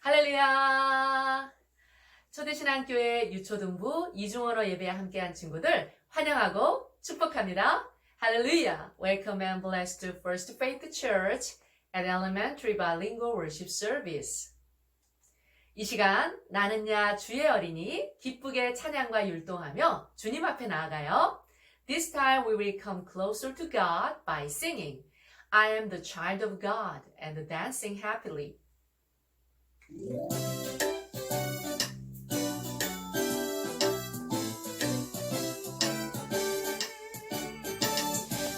할렐루야! 초대신앙교회 유초등부 이중언어 예배에 함께한 친구들 환영하고 축복합니다. 할렐루야! Welcome and blessed to First Faith Church and Elementary Bilingual Worship Service. 이 시간 나는야 주의 어린이 기쁘게 찬양과 율동하며 주님 앞에 나아가요. This time we will come closer to God by singing I am the child of God and dancing happily.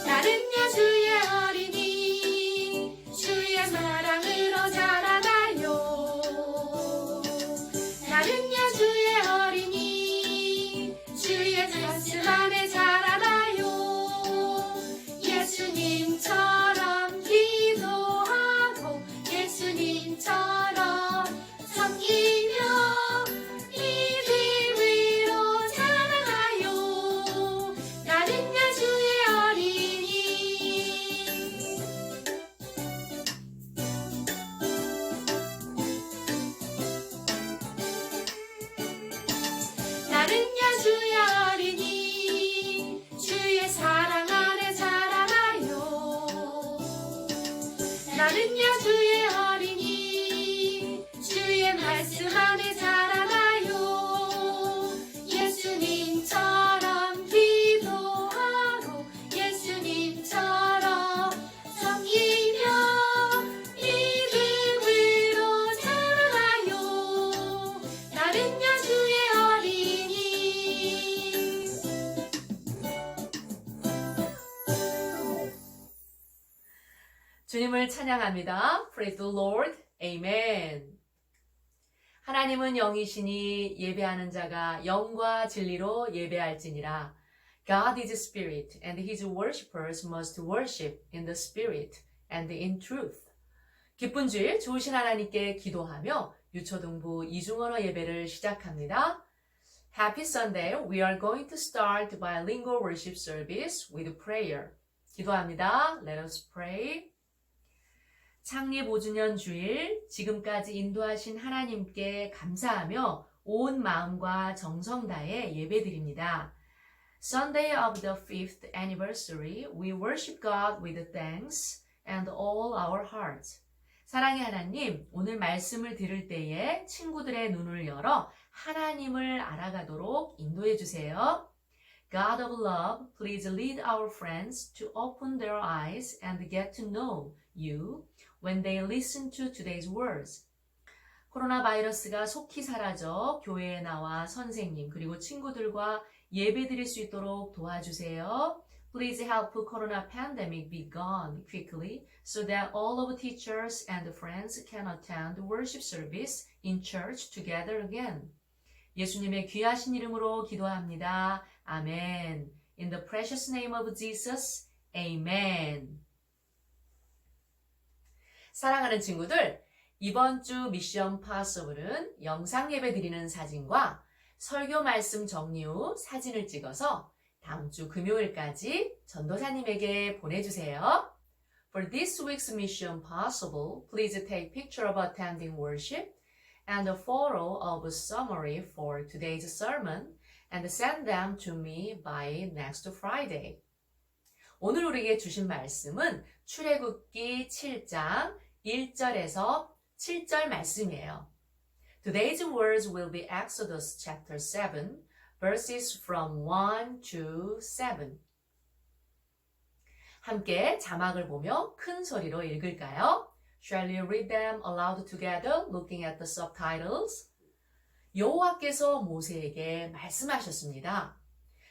나는야 주의 어린이 주의 사랑으로 자라나요. 나는야 주의 어린이 주의 말씀 안에 자라나요. 예수님처럼 기도하고 예수님처럼 섬기며 이들 위로 자라나요. 나는야 주의 어린이 나는야 주의 어린이 주의 사랑 안에 자라나요. 나는야 주의 어린이 주의 말씀 안에 자라나요. 예수님처럼 기도하고 예수님처럼 섬기며 이들 위로 자라나요. 나는야 주의 어린이 주님을 찬양합니다. Praise the Lord. Amen. 하나님은 영이시니 예배하는 자가 영과 진리로 예배할지니라. God is spirit, and his worshippers must worship in the spirit and in truth. 기쁜 주일 좋으신 하나님께 기도하며 유초등부 이중언어 예배를 시작합니다. Happy Sunday. We are going to start bilingual worship service with prayer. 기도합니다. Let us pray. 창립 5주년 주일 지금까지 인도하신 하나님께 감사하며 온 마음과 정성 다해 예배드립니다. Sunday of the 5th anniversary, we worship God with thanks and all our hearts. 사랑의 하나님, 오늘 말씀을 들을 때에 친구들의 눈을 열어 하나님을 알아가도록 인도해 주세요. God of love, please lead our friends to open their eyes and get to know you when they listen to today's words. 코로나 바이러스가 속히 사라져 교회에 나와 선생님 그리고 친구들과 예배드릴 수 있도록 도와주세요. Please help Corona pandemic be gone quickly so that all of teachers and friends can attend worship service in church together again. 예수님의 귀하신 이름으로 기도합니다. 아멘. In the precious name of Jesus, Amen. 사랑하는 친구들, 이번 주 미션 파서블은 영상 예배 드리는 사진과 설교 말씀 정리 후 사진을 찍어서 다음 주 금요일까지 전도사님에게 보내주세요. For this week's mission possible, please take picture of attending worship and a photo of a summary for today's sermon and send them to me by next Friday. 오늘 우리에게 주신 말씀은 출애굽기 7장 1절에서 7절 말씀이에요. Today's words will be Exodus chapter 7, verses from 1 to 7. 함께 자막을 보며 큰 소리로 읽을까요? Shall you read them aloud together, looking at the subtitles? 여호와께서 모세에게 말씀하셨습니다.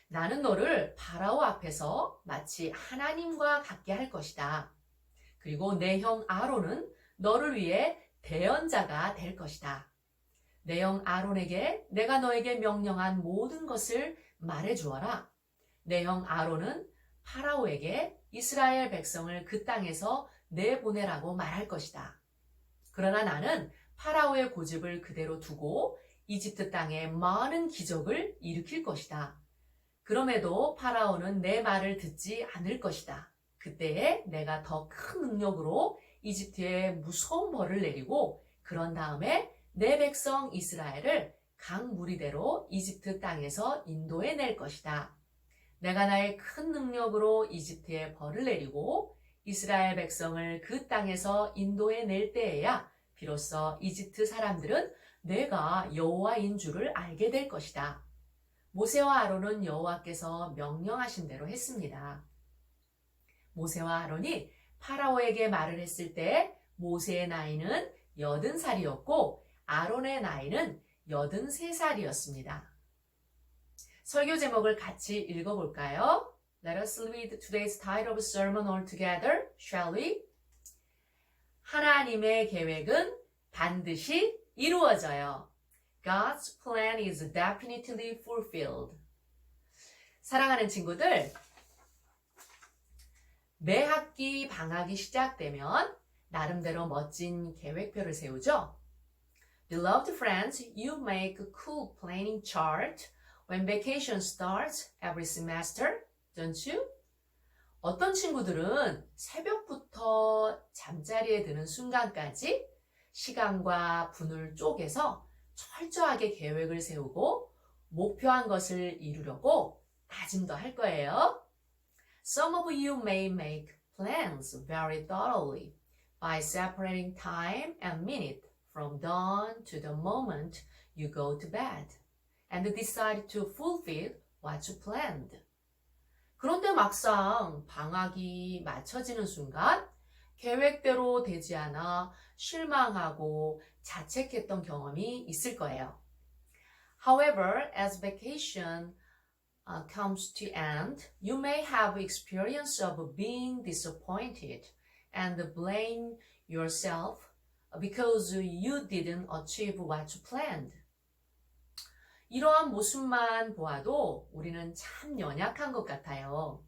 나는 너를 파라오 앞에서 마치 하나님과 같게 할 것이다. 그리고 내 형 아론은 너를 위해 대언자가 될 것이다. 내 형 아론에게 내가 너에게 명령한 모든 것을 말해주어라. 내 형 아론은 파라오에게 이스라엘 백성을 그 땅에서 내보내라고 말할 것이다. 그러나 나는 파라오의 고집을 그대로 두고 이집트 땅에 많은 기적을 일으킬 것이다. 그럼에도 파라오는 내 말을 듣지 않을 것이다. 그때에 내가 더 큰 능력으로 이집트에 무서운 벌을 내리고 그런 다음에 내 백성 이스라엘을 각 무리대로 이집트 땅에서 인도해 낼 것이다. 내가 나의 큰 능력으로 이집트에 벌을 내리고 이스라엘 백성을 그 땅에서 인도해 낼 때에야 비로소 이집트 사람들은 내가 여호와인 줄을 알게 될 것이다. 모세와 아론은 여호와께서 명령하신 대로 했습니다. 모세와 아론이 파라오에게 말을 했을 때 모세의 나이는 80살이었고 아론의 나이는 83살이었습니다. 설교 제목을 같이 읽어볼까요? Let us read today's title of sermon all together, shall we? 하나님의 계획은 반드시 이루어져요. God's plan is definitely fulfilled. 사랑하는 친구들, 매 학기 방학이 시작되면 나름대로 멋진 계획표를 세우죠. Beloved friends, you make a cool planning chart when vacation starts every semester, don't you? 어떤 친구들은 새벽부터 잠자리에 드는 순간까지 시간과 분을 쪼개서 철저하게 계획을 세우고 목표한 것을 이루려고 다짐도 할 거예요. Some of you may make plans very thoroughly by separating time and minute from dawn to the moment you go to bed and decide to fulfill what you planned. 그런데 막상 방학이 맞춰지는 순간 계획대로 되지 않아 실망하고 자책했던 경험이 있을 거예요. However, as vacation comes to end, you may have experience of being disappointed and blame yourself because you didn't achieve what you planned. 이러한 모습만 보아도 우리는 참 연약한 것 같아요.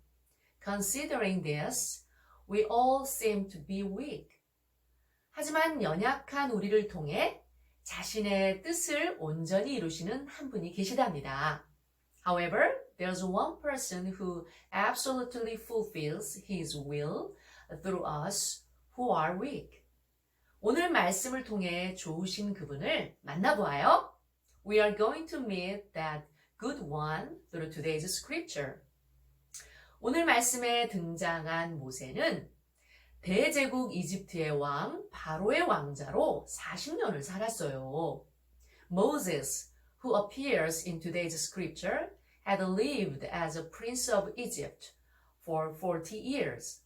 Considering this, we all seem to be weak. 하지만 연약한 우리를 통해 자신의 뜻을 온전히 이루시는 한 분이 계시답니다. However, there's one person who absolutely fulfills his will through us who are weak. 오늘 말씀을 통해 좋으신 그분을 만나보아요. We are going to meet that good one through today's scripture. 오늘 말씀에 등장한 모세는 대제국 이집트의 왕 바로의 왕자로 40년을 살았어요. Moses, who appears in today's scripture, had lived as a prince of Egypt for 40 years.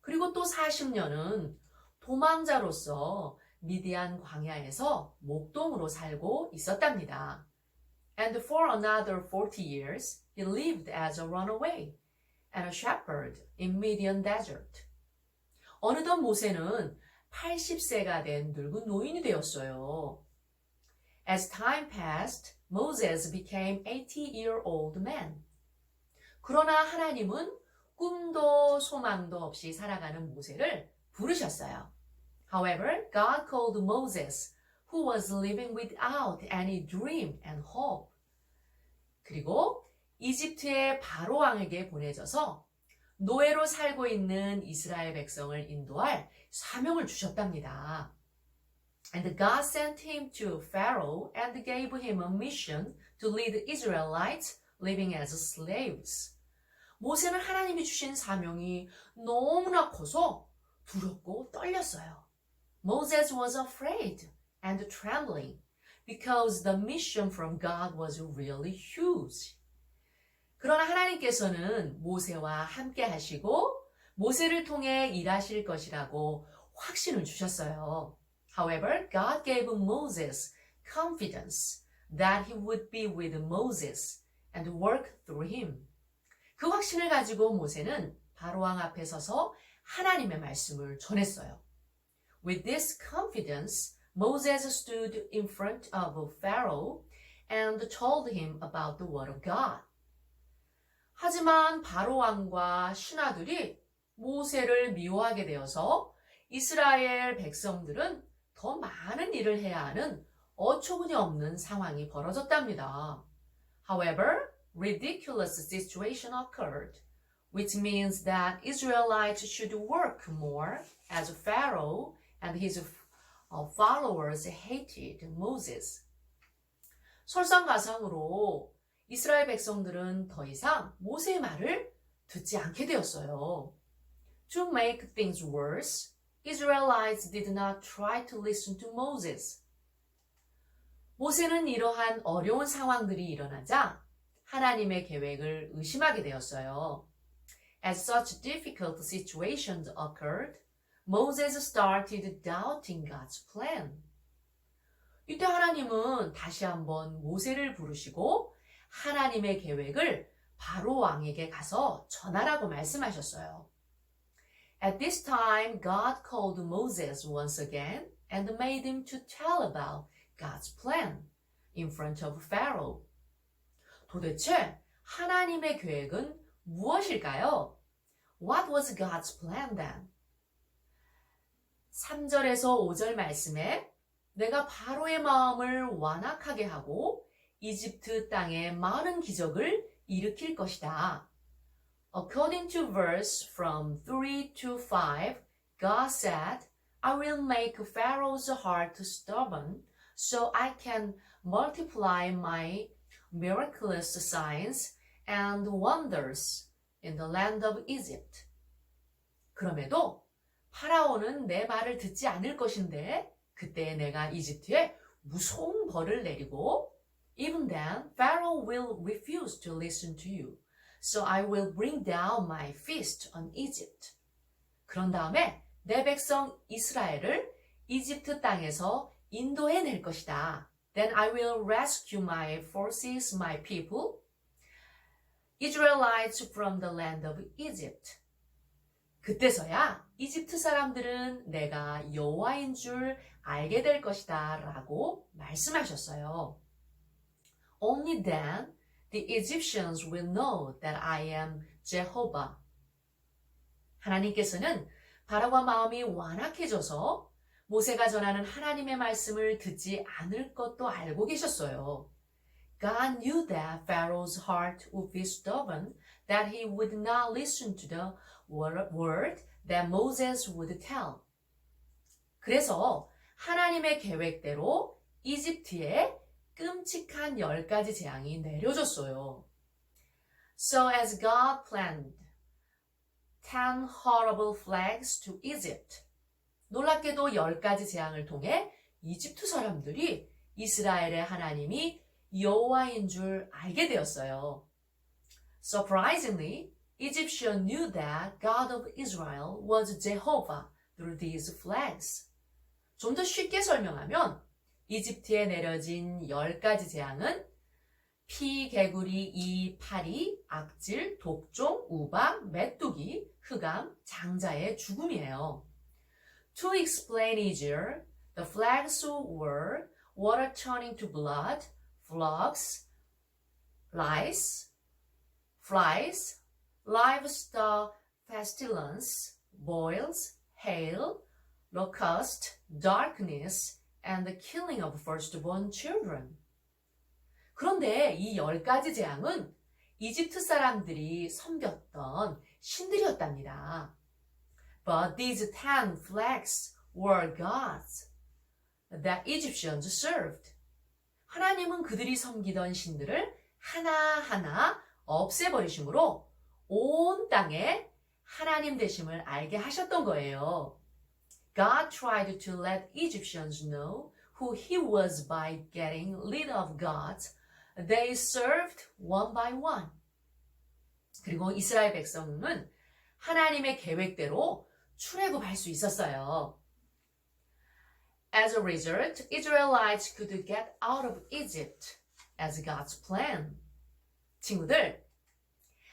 그리고 또 40년은 도망자로서 미디안 광야에서 목동으로 살고 있었답니다. And for another 40 years, he lived as a runaway and a shepherd in Midian desert. 어느덧 모세는 80세가 된 늙은 노인이 되었어요. As time passed, Moses became 80-year-old man. 그러나 하나님은 꿈도 소망도 없이 살아가는 모세를 부르셨어요. However, God called Moses, who was living without any dream and hope. 그리고 이집트의 바로 왕에게 보내져서 노예로 살고 있는 이스라엘 백성을 인도할 사명을 주셨답니다. And God sent him to Pharaoh and gave him a mission to lead the Israelites living as slaves. 모세는 하나님이 주신 사명이 너무나 커서 두렵고 떨렸어요. Moses was afraid and trembling because the mission from God was really huge. 그러나 하나님께서는 모세와 함께 하시고 모세를 통해 일하실 것이라고 확신을 주셨어요. However, God gave Moses confidence that he would be with Moses and work through him. 그 확신을 가지고 모세는 바로왕 앞에 서서 하나님의 말씀을 전했어요. With this confidence, Moses stood in front of Pharaoh and told him about the word of God. 하지만 바로왕과 신하들이 모세를 미워하게 되어서 이스라엘 백성들은 더 많은 일을 해야 하는 어처구니 없는 상황이 벌어졌답니다. However, ridiculous situation occurred, which means that Israelites should work more as Pharaoh and his followers hated Moses. 설상가상으로 이스라엘 백성들은 더 이상 모세의 말을 듣지 않게 되었어요. To make things worse, Israelites did not try to listen to Moses. 모세는 이러한 어려운 상황들이 일어나자 하나님의 계획을 의심하게 되었어요. As such difficult situations occurred, Moses started doubting God's plan. 이때 하나님은 다시 한번 모세를 부르시고 하나님의 계획을 바로 왕에게 가서 전하라고 말씀하셨어요. At this time, God called Moses once again and made him to tell about God's plan in front of Pharaoh. 도대체 하나님의 계획은 무엇일까요? What was God's plan then? 3절에서 5절 말씀에 내가 바로의 마음을 완악하게 하고 이집트 땅에 많은 기적을 일으킬 것이다. According to verse from 3 to 5, God said, I will make Pharaoh's heart stubborn so I can multiply my miraculous signs and wonders in the land of Egypt. 그럼에도 파라오는 내 말을 듣지 않을 것인데 그때 내가 이집트에 무서운 벌을 내리고 Even then, Pharaoh will refuse to listen to you. So I will bring down my fist on Egypt. 그런 다음에 내 백성 이스라엘을 이집트 땅에서 인도해낼 것이다. Then I will rescue my forces, my people, Israelites from the land of Egypt. 그때서야 이집트 사람들은 내가 여호와인 줄 알게 될 것이다 라고 말씀하셨어요. Only then the Egyptians will know that I am Jehovah. 하나님께서는 바로와 마음이 완악해져서 모세가 전하는 하나님의 말씀을 듣지 않을 것도 알고 계셨어요. God knew that Pharaoh's heart would be stubborn, that he would not listen to the word that Moses would tell. 그래서 하나님의 계획대로 이집트에 끔찍한 10가지 재앙이 내려졌어요. So as God planned 10 horrible plagues to Egypt. 놀랍게도 10가지 재앙을 통해 이집트 사람들이 이스라엘의 하나님이 여호와인 줄 알게 되었어요. Surprisingly, Egyptians knew that God of Israel was Jehovah through these plagues. 좀 더 쉽게 설명하면 이집트에 내려진 10가지 재앙은 피, 개구리, 이, 파리, 악질, 독종, 우박, 메뚜기, 흑암, 장자의 죽음이에요. To explain easier, the plagues were water turning to blood, frogs, lice, flies, livestock pestilence, boils, hail, locust, darkness, and the killing of firstborn children. 그런데 이 10가지 재앙은 이집트 사람들이 섬겼던 신들이었답니다. But these 10 plagues were gods that Egyptians served. 하나님은 그들이 섬기던 신들을 하나하나 없애버리심으로 온 땅에 하나님 되심을 알게 하셨던 거예요. God tried to let Egyptians know who he was by getting rid of gods they served one by one. 그리고 이스라엘 백성은 하나님의 계획대로 출애굽할 수 있었어요. As a result, Israelites could get out of Egypt as God's plan. 친구들,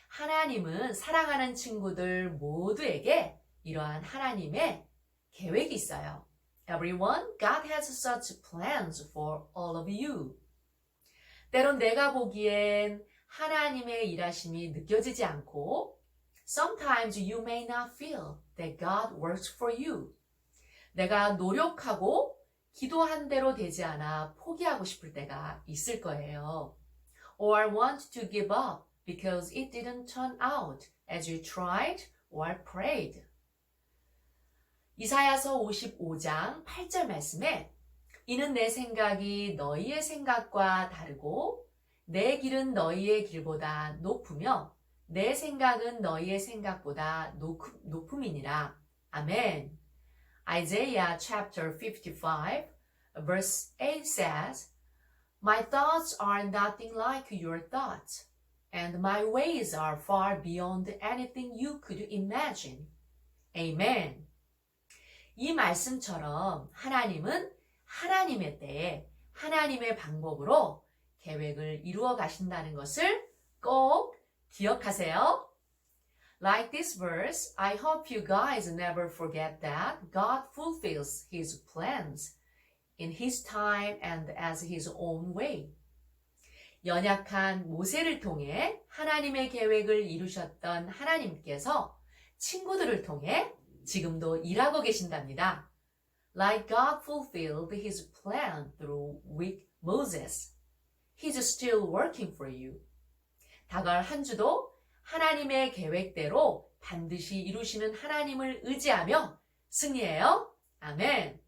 하나님은 사랑하는 친구들 모두에게 이러한 하나님의 계획이 있어요. Everyone, God has such plans for all of you. 때론 내가 보기엔 하나님의 일하심이 느껴지지 않고 Sometimes you may not feel that God works for you. 내가 노력하고 기도한 대로 되지 않아 포기하고 싶을 때가 있을 거예요. Or want to give up because it didn't turn out as you tried or prayed. 이사야서 55장 8절 말씀에 이는 내 생각이 너희의 생각과 다르고 내 길은 너희의 길보다 높으며 내 생각은 너희의 생각보다 높음이니라. 아멘. Isaiah chapter 55 verse 8 says, My thoughts are nothing like your thoughts, and my ways are far beyond anything you could imagine. Amen. 이 말씀처럼 하나님은 하나님의 때에 하나님의 방법으로 계획을 이루어 가신다는 것을 꼭 기억하세요. Like this verse, I hope you guys never forget that God fulfills His plans in His time and as His own way. 연약한 모세를 통해 하나님의 계획을 이루셨던 하나님께서 친구들을 통해 지금도 일하고 계신답니다. Like God fulfilled His plan through weak Moses, He's still working for you. 다가올 한 주도 하나님의 계획대로 반드시 이루시는 하나님을 의지하며 승리해요. 아멘.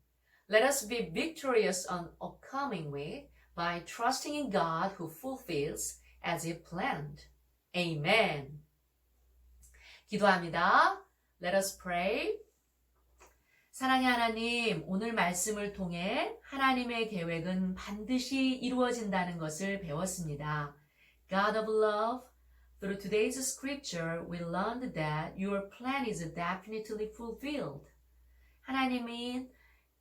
Let us be victorious on upcoming week by trusting in God who fulfills as He planned. Amen. 기도합니다. Let us pray. 사랑의 하나님, 오늘 말씀을 통해 하나님의 계획은 반드시 이루어진다는 것을 배웠습니다. God of love, through today's scripture, we learned that your plan is definitely fulfilled. 하나님이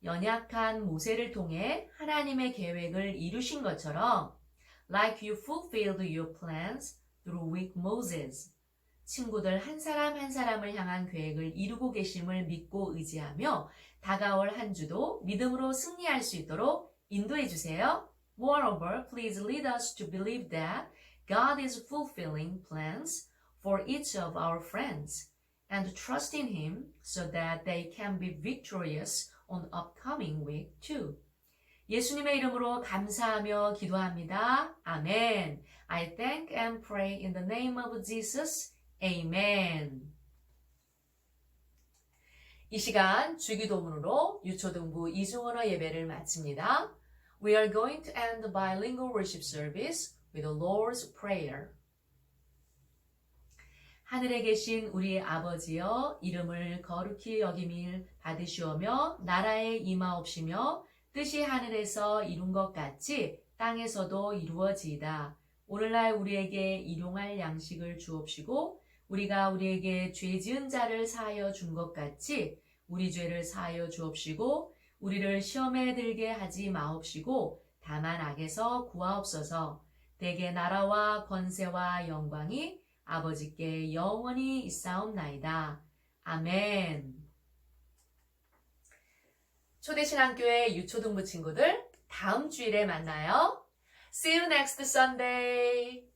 연약한 모세를 통해 하나님의 계획을 이루신 것처럼 like you fulfilled your plans through weak Moses. 친구들 한 사람 한 사람을 향한 계획을 이루고 계심을 믿고 의지하며 다가올 한 주도 믿음으로 승리할 수 있도록 인도해 주세요. Moreover, please lead us to believe that God is fulfilling plans for each of our friends and trust in Him so that they can be victorious on upcoming week too. 예수님의 이름으로 감사하며 기도합니다. 아멘. I thank and pray in the name of Jesus. Amen. 이 시간 주기도문으로 유초등부 이중언어 예배를 마칩니다. We are going to end the bilingual worship service with the Lord's Prayer. 하늘에 계신 우리 아버지여 이름을 거룩히 여김을 받으시오며 나라에 임하옵시며 뜻이 하늘에서 이룬 것 같이 땅에서도 이루어지이다. 오늘날 우리에게 일용할 양식을 주옵시고 우리가 우리에게 죄 지은 자를 사하여 준 것 같이 우리 죄를 사하여 주옵시고 우리를 시험에 들게 하지 마옵시고 다만 악에서 구하옵소서. 대개 나라와 권세와 영광이 아버지께 영원히 있사옵나이다. 아멘. 초대신앙교회 유초등부 친구들 다음 주일에 만나요. See you next Sunday.